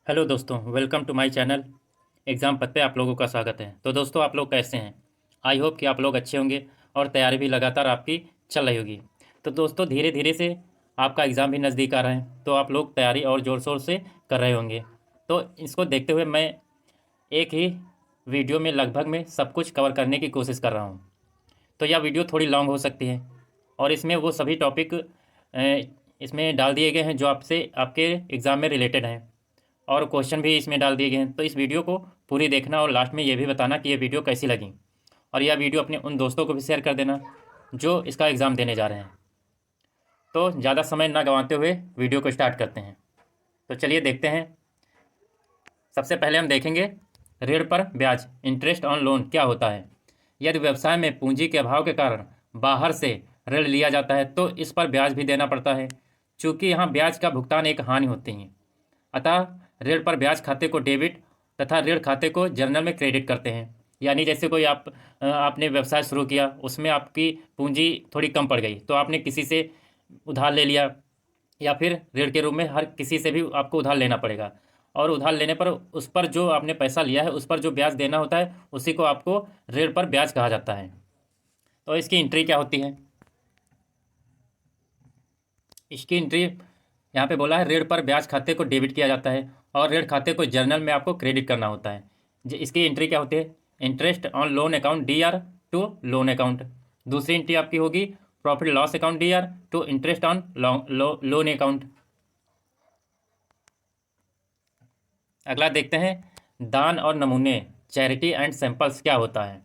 Hello दोस्तों, welcome to my channel. Exam path पे आप लोगों का स्वागत है। तो दोस्तों, आप लोग कैसे हैं? आई होप कि आप लोग अच्छे होंगे और तैयारी भी लगातार आपकी चल रही होगी। तो दोस्तों, धीरे धीरे से आपका एग्ज़ाम भी नज़दीक आ रहा है, तो आप लोग तैयारी और ज़ोर शोर से कर रहे होंगे। तो इसको देखते हुए मैं एक ही वीडियो में लगभग में सब कुछ कवर करने की कोशिश कर रहा हूँ। तो यह वीडियो थोड़ी लॉन्ग हो सकती है और इसमें वो सभी टॉपिक इसमें डाल दिए गए हैं जो आपसे आपके एग्ज़ाम में रिलेटेड हैं, और क्वेश्चन भी इसमें डाल दिए गए हैं। तो इस वीडियो को पूरी देखना और लास्ट में ये भी बताना कि ये वीडियो कैसी लगी, और यह वीडियो अपने उन दोस्तों को भी शेयर कर देना जो इसका एग्ज़ाम देने जा रहे हैं। तो ज़्यादा समय ना गंवाते हुए वीडियो को स्टार्ट करते हैं। तो चलिए देखते हैं। सबसे पहले हम देखेंगे ऋण पर ब्याज, इंटरेस्ट ऑन लोन क्या होता है। यदि व्यवसाय में पूंजी के अभाव के कारण बाहर से ऋण लिया जाता है तो इस पर ब्याज भी देना पड़ता है। चूँकि यहाँ ब्याज का भुगतान एक हानि होती है, अतः ऋण पर ब्याज खाते को डेबिट तथा ऋण खाते को जर्नल में क्रेडिट करते हैं। यानी जैसे कोई आपने व्यवसाय शुरू किया, उसमें आपकी पूंजी थोड़ी कम पड़ गई तो आपने किसी से उधार ले लिया, या फिर ऋण के रूप में हर किसी से भी आपको उधार लेना पड़ेगा, और उधार लेने पर उस पर जो आपने पैसा लिया है उस पर जो ब्याज देना होता है उसी को आपको ऋण पर ब्याज कहा जाता है। तो इसकी एंट्री क्या होती है? इसकी एंट्री यहाँ पे बोला है ऋण पर ब्याज खाते को डेबिट किया जाता है और ऋण खाते को जर्नल में आपको क्रेडिट करना होता है। इसकी एंट्री क्या होती है? Interest on loan account DR to loan account. दूसरी एंट्री आपकी होगी profit loss account DR to interest on loan account. अगला देखते हैं दान और नमूने, चैरिटी एंड सैंपल्स क्या होता है।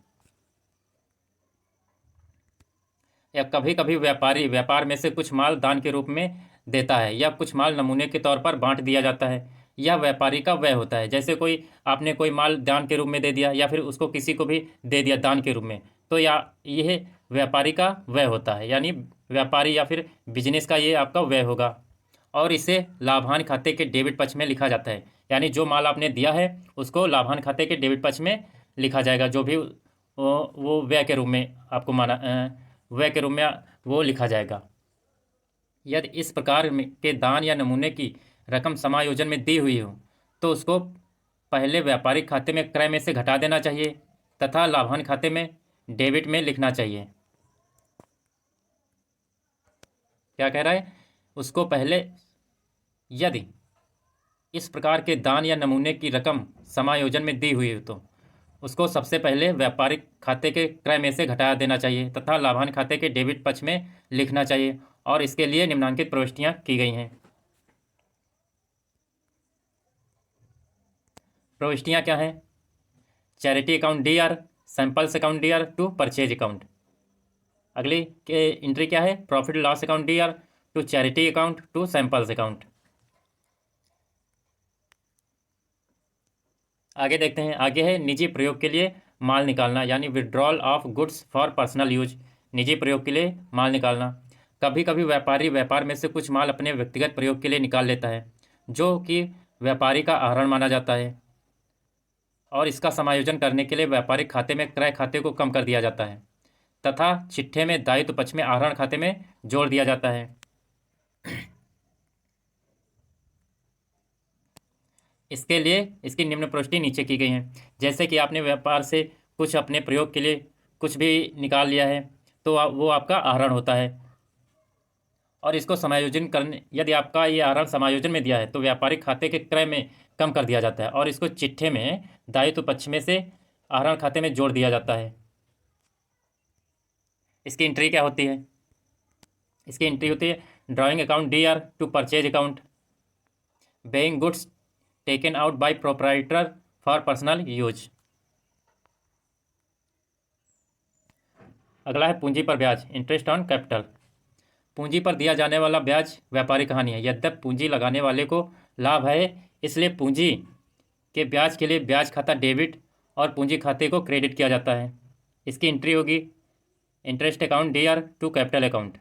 या कभी कभी व्यापारी व्यापार में से कुछ माल दान के रूप में देता है या कुछ माल नमूने के तौर पर बांट दिया जाता है। यह व्यापारी का व्यय होता है। जैसे कोई आपने कोई माल दान के रूप में दे दिया या फिर उसको किसी को भी दे दिया दान के रूप में, तो या यह व्यापारी का व्यय होता है, यानी व्यापारी या फिर बिजनेस का ये आपका व्यय होगा। और इसे लाभांश खाते के डेबिट पक्ष में लिखा जाता है। यानी जो माल आपने दिया है उसको लाभांश खाते के डेबिट पक्ष में लिखा जाएगा, जो भी वो व्यय के रूप में आपको व्यय के रूप में वो लिखा जाएगा। यदि इस प्रकार के दान या नमूने की रकम समायोजन में दी हुई हो तो उसको पहले व्यापारिक खाते में क्रय में से घटा देना चाहिए तथा लाभांश खाते में डेबिट में लिखना चाहिए। क्या कह रहा है? उसको पहले यदि इस प्रकार के दान या नमूने की रकम समायोजन में दी हुई हो तो उसको सबसे पहले व्यापारिक खाते के क्रय में से घटा देना चाहिए तथा लाभांश खाते के डेबिट पक्ष में लिखना चाहिए, और इसके लिए निम्नलिखित प्रविष्टियां की गई हैं। प्रविष्टियां क्या हैं? Charity account DR, samples account DR to purchase account. अगली के एंट्री क्या है? Profit loss account DR to charity account to samples account. आगे देखते हैं। आगे है निजी प्रयोग के लिए माल निकालना, यानी withdrawal of goods for personal use. निजी प्रयोग के लिए माल निकालना। कभी कभी व्यापारी व्यापार में से कुछ माल अपने व्यक्तिगत प्रयोग के लिए निकाल लेता है, जो कि व्यापारी का आहरण माना जाता है, और इसका समायोजन करने के लिए व्यापारिक खाते में क्रय खाते को कम कर दिया जाता है तथा चिट्ठे में दायित्व पक्ष में आहरण खाते में जोड़ दिया जाता है। इसके लिए इसकी निम्न प्रविष्टि नीचे की गई हैं। जैसे कि आपने व्यापार से कुछ अपने प्रयोग के लिए कुछ भी निकाल लिया है तो वो आपका आहरण होता है, और इसको समायोजन करने, यदि आपका ये आहरण समायोजन में दिया है तो व्यापारिक खाते के क्रय में कम कर दिया जाता है और इसको चिट्ठे में दायित्व पक्ष में से आहरण खाते में जोड़ दिया जाता है। इसकी एंट्री क्या होती है? इसकी एंट्री होती है drawing account DR to purchase account, being goods taken out by proprietor for personal use. अगला है पूंजी पर ब्याज, इंटरेस्ट ऑन कैपिटल। पूंजी पर दिया जाने वाला ब्याज व्यापारिक हानि है। यद्यपि पूंजी लगाने वाले को लाभ है, इसलिए पूंजी के ब्याज के लिए ब्याज खाता डेबिट और पूंजी खाते को क्रेडिट किया जाता है। इसकी एंट्री होगी interest account DR to capital account.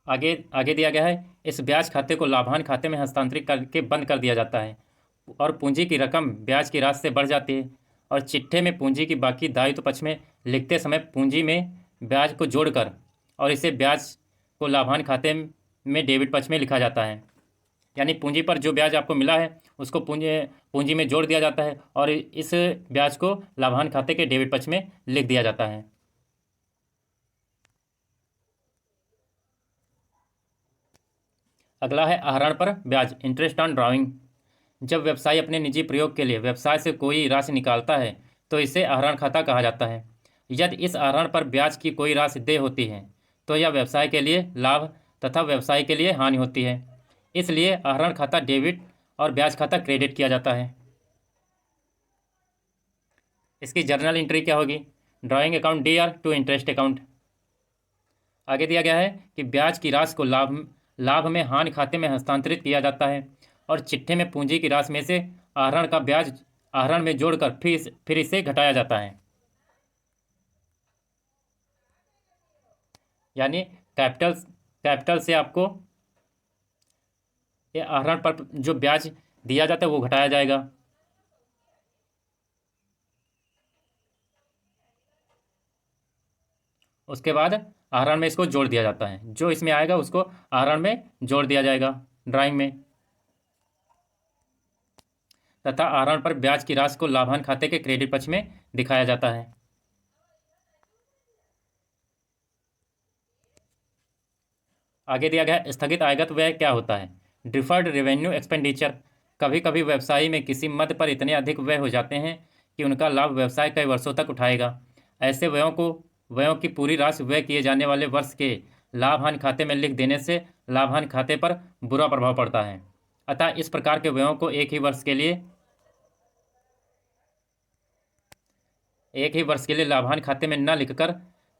आगे आगे दिया गया है इस ब्याज खाते को लाभांश खाते में हस्तांतरित करके बंद कर दिया जाता है और पूंजी की रकम ब्याज की राशि से बढ़ जाती है, और चिट्ठे में पूंजी की बाकी दायित्व पक्ष में लिखते समय पूंजी में ब्याज को जोड़कर और इसे ब्याज को लाभांश खाते में डेबिट पक्ष में लिखा जाता है। यानी पूंजी पर जो ब्याज आपको मिला है उसको पूंजी में जोड़ दिया जाता है और इस ब्याज को लाभांश खाते के डेबिट पक्ष में लिख दिया जाता है। अगला है आहरण पर ब्याज, इंटरेस्ट ऑन ड्राइंग। जब व्यवसायी अपने निजी प्रयोग के लिए व्यवसाय से कोई राशि निकालता है तो इसे आहरण खाता कहा जाता है। यदि इस आहरण पर ब्याज की कोई राशि देय होती है तो यह व्यवसाय के लिए लाभ तथा व्यवसाय के लिए हानि होती है। इसलिए आहरण खाता डेबिट और ब्याज खाता क्रेडिट किया जाता है। इसकी जर्नल एंट्री क्या होगी? Drawing account DR to interest account. आगे दिया गया है कि ब्याज की राशि को लाभ में हानि खाते में हस्तांतरित किया जाता है और चिट्ठे में पूंजी की राशि में से आहरण का ब्याज आहरण में जोड़कर फिर इसे घटाया जाता है। यानी कैपिटल से आपको ये आहरण पर जो ब्याज दिया जाता है वो घटाया जाएगा। उसके बाद आहरण में इसको जोड़ दिया जाता है, जो इसमें आएगा उसको आहरण में जोड़ दिया जाएगा ड्राइंग में, तथा आहरण पर ब्याज की राशि को लाभांश खाते के क्रेडिट पक्ष में दिखाया जाता है। आगे दिया गया स्थगित आयगत व्यय क्या होता है? Deferred revenue expenditure. कभी कभी व्यवसाय में किसी मद पर इतने अधिक व्यय हो जाते हैं कि उनका लाभ व्यवसाय कई वर्षों तक उठाएगा। ऐसे व्ययों की पूरी राशि व्यय किए जाने वाले वर्ष के लाभ हानि खाते में लिख देने से लाभ हानि खाते पर बुरा प्रभाव पड़ता है। अतः इस प्रकार के व्ययों को एक ही वर्ष के लिए लाभांश खाते में न लिखकर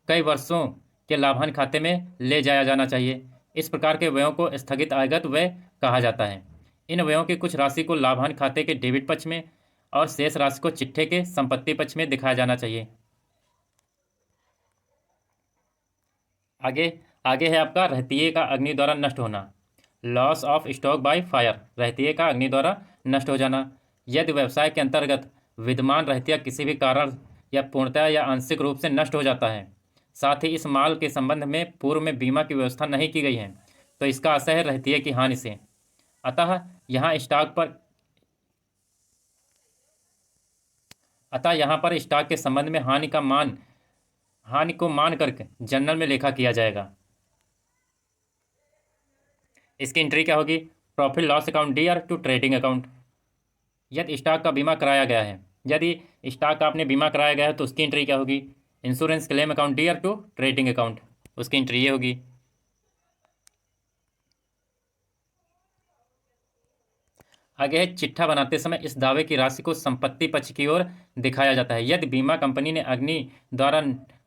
कई वर्षों के लाभांश खाते में ले जाया जाना चाहिए। इस प्रकार के व्ययों को स्थगित आयगत व्यय कहा जाता है। इन व्ययों की कुछ राशि को लाभांश खाते के डेबिट पक्ष में और शेष राशि को चिट्ठे के संपत्ति पक्ष में दिखाया जाना चाहिए। आगे है आपका रहतिये का अग्नि द्वारा नष्ट होना, loss of stock by fire. रहतिये का अग्नि द्वारा नष्ट हो जाना। यदि व्यवसाय के अंतर्गत विद्यमान रहतिया किसी भी कारण या पूर्णतः या आंशिक रूप से नष्ट हो जाता है, साथ ही इस माल के संबंध में पूर्व में बीमा की व्यवस्था नहीं की गई है, तो इसका आशय है रहतिये की हानि से। अतः यहाँ स्टॉक के संबंध में हानि को मान करके जर्नल में लेखा किया जाएगा। इसकी एंट्री क्या होगी? Profit loss account DR to trading account. यदि स्टॉक का बीमा कराया गया है तो उसकी एंट्री क्या होगी? Insurance claim account DR to trading account. उसकी एंट्री ये होगी। आगे है चिट्ठा बनाते समय इस दावे की राशि को संपत्ति पक्ष की ओर दिखाया जाता है। यदि बीमा कंपनी ने अग्नि द्वारा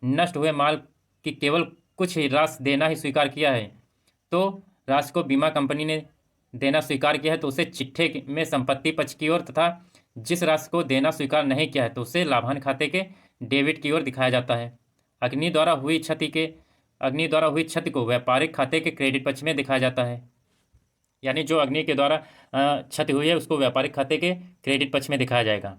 नष्ट हुए माल की केवल कुछ ही राशि देना ही स्वीकार किया है, तो राशि को बीमा कंपनी ने देना स्वीकार किया है तो उसे चिट्ठे में संपत्ति पक्ष की ओर, तथा जिस राशि को देना स्वीकार नहीं किया है तो उसे लाभांश खाते के डेबिट की ओर दिखाया जाता है। अग्नि द्वारा हुई क्षति को व्यापारिक खाते के क्रेडिट पक्ष में दिखाया जाता है। यानी जो अग्नि के द्वारा क्षति हुई है उसको व्यापारिक खाते के क्रेडिट पक्ष में दिखाया जाएगा।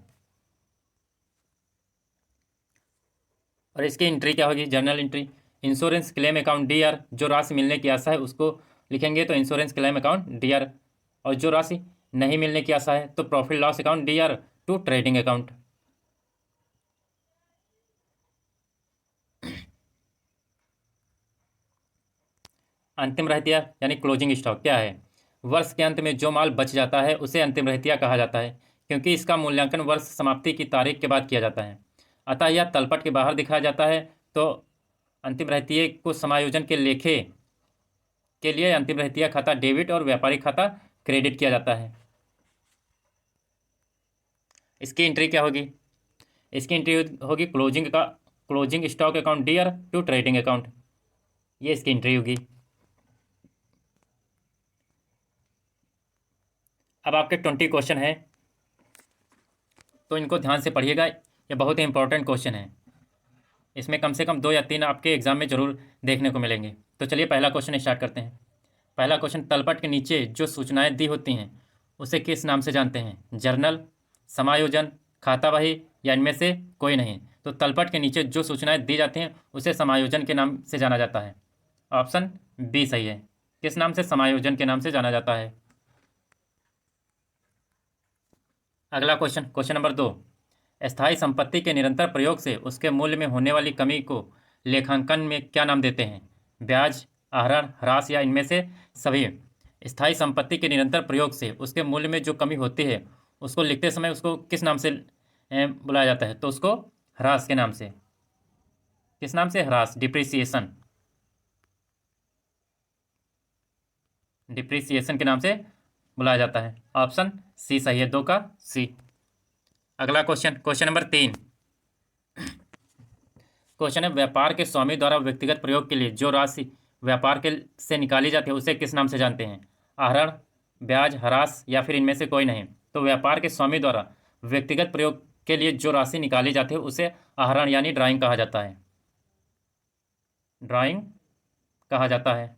और इसकी एंट्री क्या होगी? Journal entry. Insurance claim account DR। जो राशि मिलने की आशा है उसको लिखेंगे तो इंश्योरेंस क्लेम अकाउंट DR, और जो राशि नहीं मिलने की आशा है तो profit loss account DR to trading account. अंतिम रहतिया यानी क्लोजिंग स्टॉक क्या है? वर्ष के अंत में जो माल बच जाता है उसे अंतिम रहतिया कहा जाता है, क्योंकि इसका मूल्यांकन वर्ष समाप्ति की तारीख के बाद किया जाता है। अतः यह तलपट के बाहर दिखाया जाता है, तो अंतिम रहतिये को समायोजन के लेखे के लिए अंतिम रहतिया खाता डेबिट और व्यापारिक खाता क्रेडिट किया जाता है। इसकी एंट्री क्या होगी? इसकी एंट्री होगी closing stock account DR to trading account. ये इसकी एंट्री होगी। अब आपके 20 क्वेश्चन हैं, तो इनको ध्यान से पढ़िएगा। ये बहुत ही इंपॉर्टेंट क्वेश्चन है। इसमें कम से कम 2 या 3 आपके एग्जाम में जरूर देखने को मिलेंगे। तो चलिए पहला क्वेश्चन स्टार्ट करते हैं। पहला क्वेश्चन, तलपट के नीचे जो सूचनाएं दी होती हैं उसे किस नाम से जानते हैं? जर्नल, समायोजन, खाता बही या इनमें से कोई नहीं? तो तलपट के नीचे जो सूचनाएं दी जाती हैं उसे समायोजन के नाम से जाना जाता है। ऑप्शन बी सही है। किस नाम से? समायोजन के नाम से जाना जाता है। अगला क्वेश्चन, क्वेश्चन नंबर 2। स्थायी संपत्ति के निरंतर प्रयोग से उसके मूल्य में होने वाली कमी को लेखांकन में क्या नाम देते हैं? ब्याज, आहरण, ह्रास या इनमें से सभी? स्थायी संपत्ति के निरंतर प्रयोग से उसके मूल्य में जो कमी होती है उसको लिखते समय उसको किस नाम से बुलाया जाता है? तो उसको ह्रास के नाम से। किस नाम से? ह्रास, डिप्रिसिएशन। डिप्रिसिएशन के नाम से बुलाया जाता है। ऑप्शन सी सही है, 2 का सी। अगला क्वेश्चन, क्वेश्चन नंबर 3। क्वेश्चन है, व्यापार के स्वामी द्वारा व्यक्तिगत प्रयोग के लिए जो राशि व्यापार के से निकाली जाती है उसे किस नाम से जानते हैं? आहरण, ब्याज, ह्रास या फिर इनमें से कोई नहीं? तो व्यापार के स्वामी द्वारा व्यक्तिगत प्रयोग के लिए जो राशि निकाली जाती है उसे आहरण यानी ड्राइंग कहा जाता है। ड्राइंग कहा जाता है।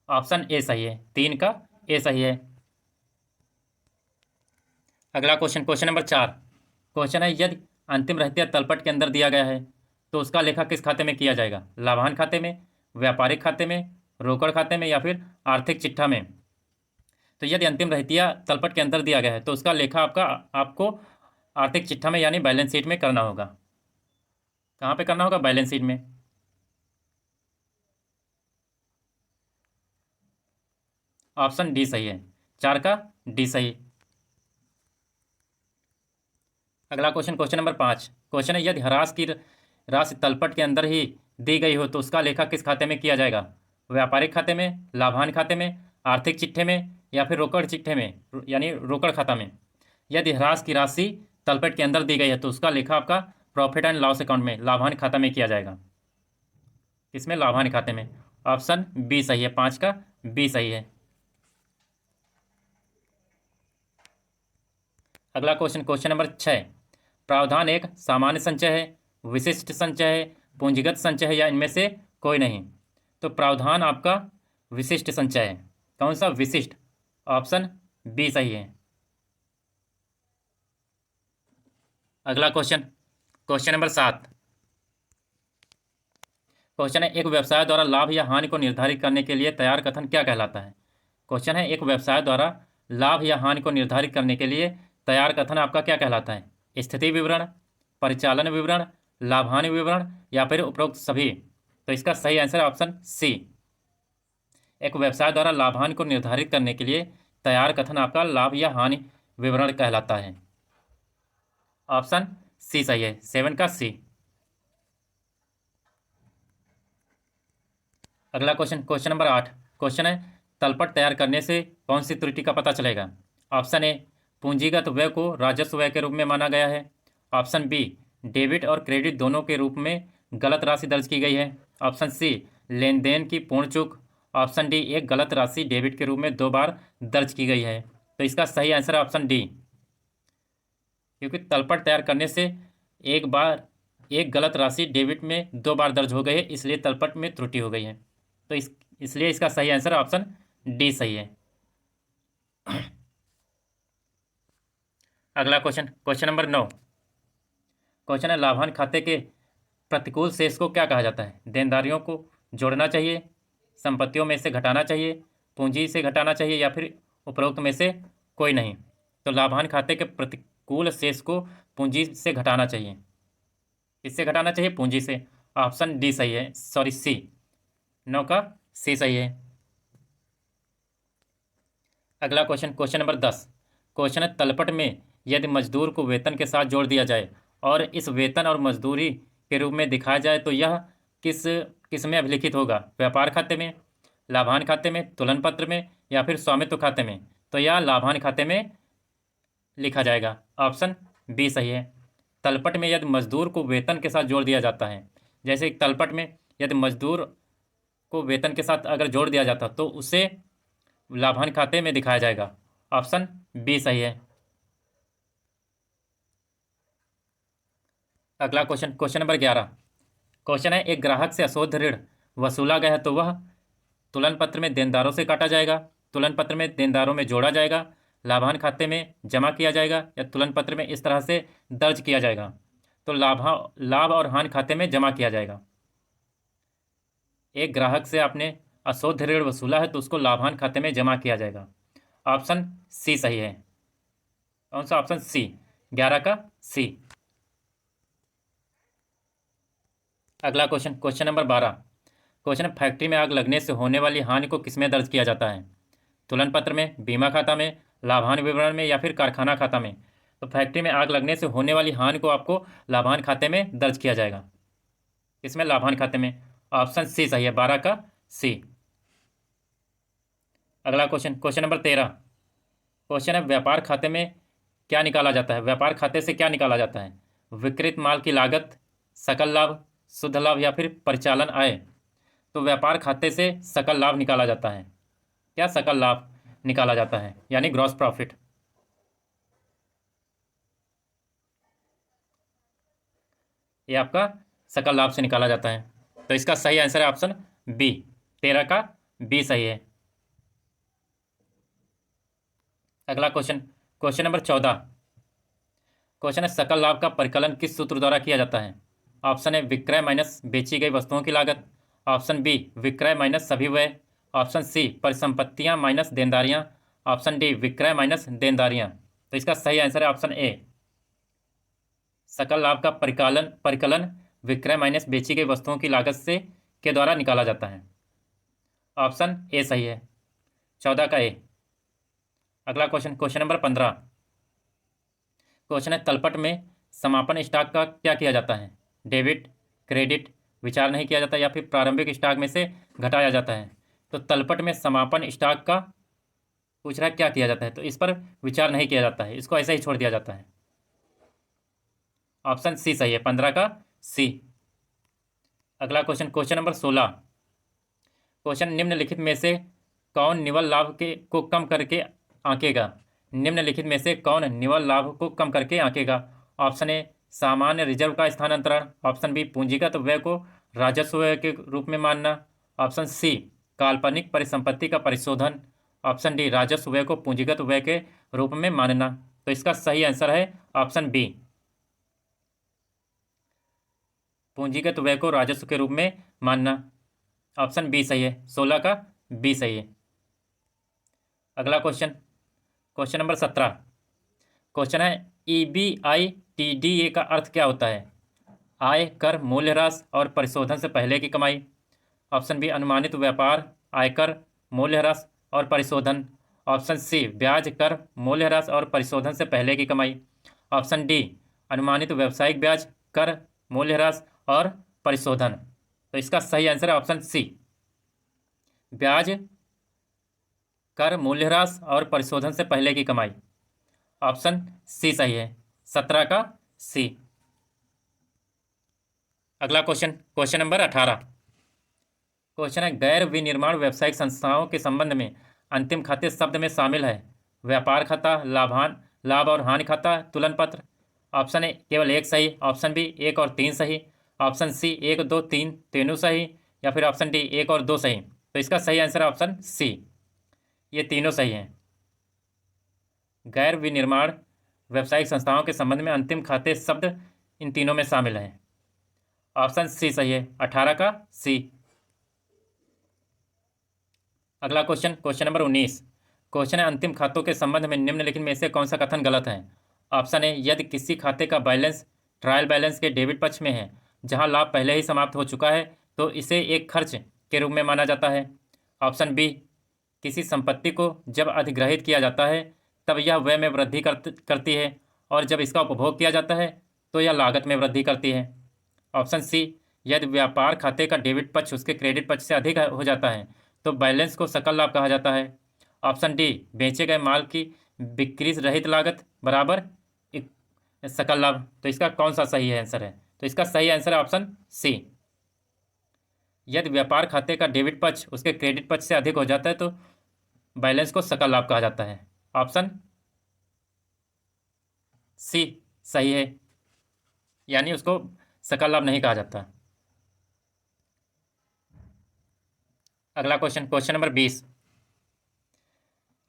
ऑप्शन ए सही है, 3 का ए सही है। अगला क्वेश्चन, क्वेश्चन नंबर 4। क्वेश्चन है, यदि अंतिम रहतिया तलपट के अंदर दिया गया है तो उसका लेखा किस खाते में किया जाएगा? लाभांश खाते में, व्यापारिक खाते में, रोकड़ खाते में या फिर आर्थिक चिट्ठा में? तो यदि अंतिम रहतिया तलपट के अंदर दिया गया है तो उसका लेखा आपको आर्थिक चिट्ठा में यानी बैलेंस शीट में करना होगा। कहाँ पे करना होगा? बैलेंस शीट में। ऑप्शन डी सही है, 4 का डी सही। अगला क्वेश्चन, क्वेश्चन नंबर 5। क्वेश्चन है, यदि ह्रास की राशि तलपट के अंदर ही दी गई हो तो उसका लेखा किस खाते में किया जाएगा? व्यापारिक खाते में, लाभांश खाते में, आर्थिक चिट्ठे में या फिर रोकड़ चिट्ठे में यानी रोकड़ खाता में? यदि ह्रास की राशि तलपट के अंदर दी गई है तो उसका लेखा आपका प्रॉफिट एंड लॉस अकाउंट में, लाभांश खाता में किया जाएगा। किसमें? लाभांश खाते में। ऑप्शन बी सही है, 5 का बी सही है। अगला क्वेश्चन, क्वेश्चन नंबर 6। प्रावधान एक सामान्य संचय है, विशिष्ट संचय है, पूंजीगत संचय है या इनमें से कोई नहीं? तो प्रावधान आपका विशिष्ट संचय है। कौन सा? विशिष्ट। ऑप्शन बी सही है। अगला क्वेश्चन, क्वेश्चन नंबर 7। क्वेश्चन है, एक व्यवसाय द्वारा लाभ या हानि को निर्धारित करने के लिए तैयार कथन क्या कहलाता है? क्वेश्चन है, एक व्यवसाय द्वारा लाभ या हानि को निर्धारित करने के लिए तैयार कथन आपका क्या कहलाता है? स्थिति विवरण, परिचालन विवरण, लाभांश विवरण या फिर उपरोक्त सभी? तो इसका सही आंसर ऑप्शन सी। एक व्यवसाय द्वारा लाभांश को निर्धारित करने के लिए तैयार कथन आपका लाभ या हानि विवरण कहलाता है। ऑप्शन सी सही है, 7 का सी। अगला क्वेश्चन, क्वेश्चन नंबर 8। क्वेश्चन है, तलपट तैयार करने से कौन सी त्रुटि का पता चलेगा? ऑप्शन ए, पूंजीगत व्यय को राजस्व व्यय के रूप में माना गया है। ऑप्शन बी, डेबिट और क्रेडिट दोनों के रूप में गलत राशि दर्ज की गई है। ऑप्शन सी, लेन देन की पूर्ण चूक। ऑप्शन डी, एक गलत राशि डेबिट के रूप में 2 बार दर्ज की गई है। तो इसका सही आंसर है ऑप्शन डी, क्योंकि तलपट तैयार करने से एक बार एक गलत राशि डेबिट में 2 बार दर्ज हो गई है, इसलिए तलपट में त्रुटि हो गई है। तो इसलिए इसका सही आंसर ऑप्शन डी सही है। अगला क्वेश्चन, क्वेश्चन नंबर 9। क्वेश्चन है, लाभांश खाते के प्रतिकूल शेष को क्या कहा जाता है? देनदारियों को जोड़ना चाहिए, संपत्तियों में से घटाना चाहिए, पूंजी से घटाना चाहिए या फिर उपरोक्त में से कोई नहीं? तो लाभांश खाते के प्रतिकूल शेष को पूंजी से घटाना चाहिए। किससे घटाना चाहिए? पूंजी से। ऑप्शन डी सही है, सॉरी सी, 9 का सी सही है। अगला क्वेश्चन, क्वेश्चन नंबर 10। क्वेश्चन है, तलपट में यदि मजदूर को वेतन के साथ जोड़ दिया जाए और इस वेतन और मजदूरी के रूप में दिखाया जाए तो यह किस में अभिलिखित होगा? व्यापार खाते में, लाभांश खाते में, तुलन पत्र में या फिर स्वामित्व खाते में? तो यह लाभांश खाते में लिखा जाएगा। ऑप्शन बी सही है। तलपट में यदि मजदूर को वेतन के साथ जोड़ दिया जाता है, जैसे तलपट में यदि मजदूर को वेतन के साथ अगर जोड़ दिया जाता तो उसे लाभांश खाते में दिखाया जाएगा। ऑप्शन बी सही है। अगला क्वेश्चन, क्वेश्चन नंबर 11। क्वेश्चन है, एक ग्राहक से अशुद्ध ऋण वसूला गया है तो वह तुलन पत्र में देनदारों से काटा जाएगा, तुलन पत्र में देनदारों में जोड़ा जाएगा, लाभांश खाते में जमा किया जाएगा या तुलन पत्र में इस तरह से दर्ज किया जाएगा? तो लाभ और हानि खाते में जमा किया जाएगा। एक ग्राहक से आपने अशुद्ध ऋण वसूला है तो उसको लाभांश खाते में जमा किया जाएगा। ऑप्शन सी सही है। कौन सा? ऑप्शन सी, 11 का सी। अगला क्वेश्चन, क्वेश्चन नंबर 12। क्वेश्चन है, फैक्ट्री में आग लगने से होने वाली हानि को किसमें दर्ज किया जाता है? तुलन पत्र में, बीमा खाता में, लाभांश विवरण में, या फिर कारखाना खाता में? तो फैक्ट्री में आग लगने से होने वाली हानि को आपको लाभांश खाते में दर्ज किया जाएगा। इसमें लाभांश खाते में। ऑप्शन सी सही है, 12 का सी। अगला क्वेश्चन, क्वेश्चन नंबर 13। क्वेश्चन है, व्यापार खाते में क्या निकाला जाता है? व्यापार खाते से क्या निकाला जाता है? विक्रय माल की लागत, सकल लाभ, शुद्ध लाभ, या फिर परिचालन आय? तो व्यापार खाते से सकल लाभ निकाला जाता है। क्या? सकल लाभ निकाला जाता है, यानी ग्रॉस प्रॉफिट। ये आपका सकल लाभ से निकाला जाता है। तो इसका सही आंसर है ऑप्शन बी, 13 का बी सही है। अगला क्वेश्चन, क्वेश्चन नंबर 14। क्वेश्चन है, सकल लाभ का परिकलन किस सूत्र द्वारा किया जाता है? ऑप्शन ए, विक्रय माइनस बेची गई वस्तुओं की लागत। ऑप्शन बी, विक्रय माइनस सभी व्यय। ऑप्शन सी, परिसंपत्तियां माइनस देनदारियां। ऑप्शन डी, विक्रय माइनस देनदारियां। तो इसका सही आंसर है ऑप्शन ए, सकल लाभ का परिकलन विक्रय माइनस बेची गई वस्तुओं की लागत से के द्वारा निकाला जाता है। ऑप्शन ए सही है, 14 का ए। अगला क्वेश्चन, क्वेश्चन नंबर 15। क्वेश्चन है, तलपट में समापन स्टॉक का क्या किया जाता है? डेबिट, क्रेडिट, विचार नहीं किया जाता, या फिर प्रारंभिक स्टॉक में से घटाया जाता है? तो तलपट में समापन स्टॉक का पूछ रहा है क्या किया जाता है, तो इस पर विचार नहीं किया जाता है, इसको ऐसे ही छोड़ दिया जाता है। ऑप्शन सी सही है, 15 का सी। अगला क्वेश्चन, क्वेश्चन नंबर 16। क्वेश्चन, निम्नलिखित में से कौन निवल लाभ के को कम करके आंकेगा? निम्नलिखित में से कौन निवल लाभ को कम करके आंकेगा? ऑप्शन ए, सामान्य रिजर्व का स्थानांतरण। ऑप्शन बी, पूंजीगत व्यय को राजस्व व्यय के रूप में मानना। ऑप्शन सी, काल्पनिक परिसंपत्ति का परिशोधन। ऑप्शन डी, राजस्व व्यय को पूंजीगत व्यय के रूप में मानना। तो इसका सही आंसर है ऑप्शन बी, पूंजीगत व्यय को राजस्व के रूप में मानना। ऑप्शन बी सही है, 16 का बी सही है। अगला क्वेश्चन, क्वेश्चन नंबर 17। क्वेश्चन है, EBITDA का अर्थ क्या होता है? आय, कर, मूल्यह्रास और परिशोधन से पहले की कमाई। ऑप्शन बी, अनुमानित व्यापार, आयकर, मूल्यह्रास और परिशोधन। ऑप्शन सी, ब्याज, कर, मूल्यह्रास और परिशोधन से पहले की कमाई। ऑप्शन डी, अनुमानित व्यावसायिक ब्याज, कर, मूल्यह्रास और परिशोधन। तो इसका सही आंसर है ऑप्शन सी, ब्याज, कर, मूल्यह्रास और परिशोधन से पहले की कमाई। ऑप्शन सी सही है, 17 का सी। अगला क्वेश्चन, क्वेश्चन नंबर 18। क्वेश्चन है, गैर विनिर्माण व्यावसायिक संस्थाओं के संबंध में अंतिम खाते शब्द में शामिल है व्यापार खाता, लाभ और हानि खाता, तुलन पत्र। ऑप्शन ए, केवल एक सही। ऑप्शन बी, 1 और 3 सही। ऑप्शन सी, 1, 2, 3 तीनों सही। या फिर ऑप्शन डी, 1 और 2 सही। तो इसका सही आंसर है ऑप्शन सी, ये तीनों सही हैं। गैर विनिर्माण व्यावसायिक संस्थाओं के संबंध में अंतिम खाते शब्द इन तीनों में शामिल है। ऑप्शन सी सही है, 18 का सी। अगला क्वेश्चन, क्वेश्चन नंबर 19। क्वेश्चन है, अंतिम खातों के संबंध में निम्नलिखित में से कौन सा कथन गलत है? ऑप्शन ए, यदि किसी खाते का बैलेंस ट्रायल बैलेंस के डेबिट पक्ष में है जहां लाभ पहले ही समाप्त हो चुका है तो इसे एक खर्च के रूप में माना जाता है। ऑप्शन बी, किसी संपत्ति को जब अधिग्रहित किया जाता है तब यह व्यय में वृद्धि करती है और जब इसका उपभोग किया जाता है तो यह लागत में वृद्धि करती है। ऑप्शन सी, यदि व्यापार खाते का डेबिट पक्ष उसके क्रेडिट पक्ष से अधिक हो जाता है तो बैलेंस को सकल लाभ कहा जाता है। ऑप्शन डी, बेचे गए माल की बिक्री रहित लागत बराबर सकल लाभ। तो इसका कौन सा सही आंसर है? तो इसका सही आंसर है ऑप्शन सी, यदि व्यापार खाते का डेबिट पक्ष उसके क्रेडिट पक्ष से अधिक हो जाता है तो बैलेंस को सकल लाभ कहा जाता है। ऑप्शन सी सही है, यानी उसको सकल लाभ नहीं कहा जाता। अगला क्वेश्चन, क्वेश्चन नंबर 20।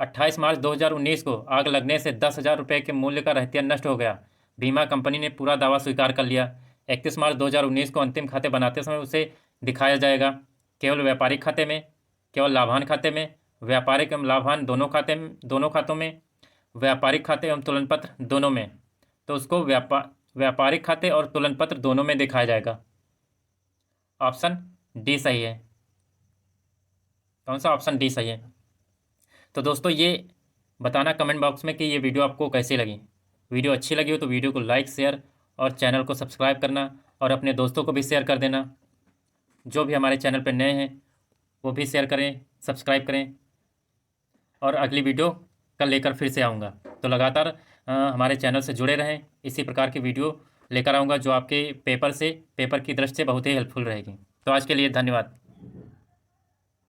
28 मार्च 2019 को आग लगने से 10,000 रुपये के मूल्य का रहतिया नष्ट हो गया। बीमा कंपनी ने पूरा दावा स्वीकार कर लिया। 31 मार्च 2019 को अंतिम खाते बनाते समय उसे दिखाया जाएगा केवल व्यापारिक खाते में, केवल लाभांश खाते में, व्यापारिक एवं लाभांश दोनों खातों में, व्यापारिक खाते एवं तुलन पत्र दोनों में। तो उसको व्यापारिक खाते और तुलन पत्र दोनों में दिखाया जाएगा। ऑप्शन डी सही है। कौन सा? ऑप्शन डी सही है। तो दोस्तों ये बताना कमेंट बॉक्स में कि ये वीडियो आपको कैसी लगी। वीडियो अच्छी लगी हो तो वीडियो को लाइक, शेयर और चैनल को सब्सक्राइब करना और अपने दोस्तों को भी शेयर कर देना। जो भी हमारे चैनल पर नए हैं वो भी शेयर करें, सब्सक्राइब करें। और अगली वीडियो कल लेकर फिर से आऊँगा, तो लगातार हमारे चैनल से जुड़े रहें। इसी प्रकार की वीडियो लेकर आऊँगा जो आपके पेपर की दृष्टि से बहुत ही हेल्पफुल रहेगी। तो आज के लिए धन्यवाद।